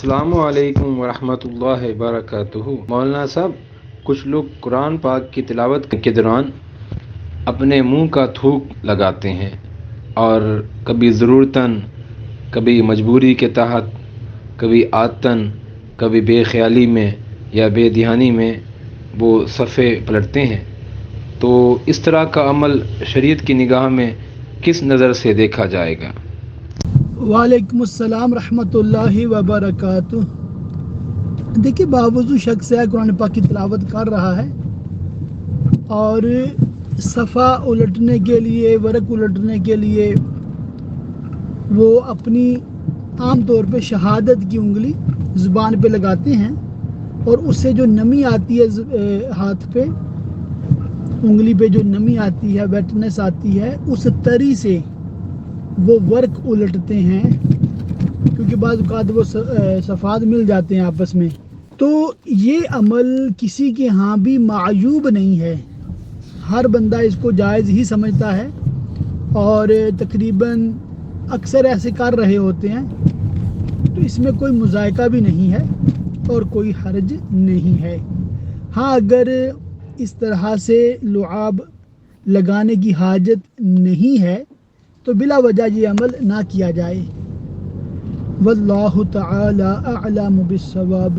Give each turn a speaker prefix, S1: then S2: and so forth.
S1: السلام علیکم ورحمۃ اللہ وبرکاتہ۔ مولانا صاحب، کچھ لوگ قرآن پاک کی تلاوت کے دوران اپنے منہ کا تھوک لگاتے ہیں، اور کبھی ضرورتاً، کبھی مجبوری کے تحت، کبھی عادتاً، کبھی بے خیالی میں یا بے دھیانی میں وہ صفحے پلٹتے ہیں۔ تو اس طرح کا عمل شریعت کی نگاہ میں کس نظر سے دیکھا جائے گا؟
S2: وعلیکم السلام رحمۃ اللہ وبرکاتہ۔ دیکھیے، باوضو شخص ہے، قرآن پاک کی تلاوت کر رہا ہے اور صفحہ الٹنے کے لیے، ورق الٹنے کے لیے وہ اپنی عام طور پہ شہادت کی انگلی زبان پہ لگاتے ہیں، اور اس سے جو نمی آتی ہے ہاتھ پہ، انگلی پہ جو نمی آتی ہے، ویٹنس آتی ہے، اس تری سے وہ ورق الٹتے ہیں، کیونکہ بعض اوقات وہ صفحات مل جاتے ہیں آپس میں۔ تو یہ عمل کسی کے ہاں بھی معیوب نہیں ہے، ہر بندہ اس کو جائز ہی سمجھتا ہے، اور تقریباً اکثر ایسے کر رہے ہوتے ہیں، تو اس میں کوئی مذائقہ بھی نہیں ہے اور کوئی حرج نہیں ہے۔ ہاں، اگر اس طرح سے لعاب لگانے کی حاجت نہیں ہے تو بلا وجہ یہ عمل نہ کیا جائے۔ واللہ تعالی اعلم بالصواب۔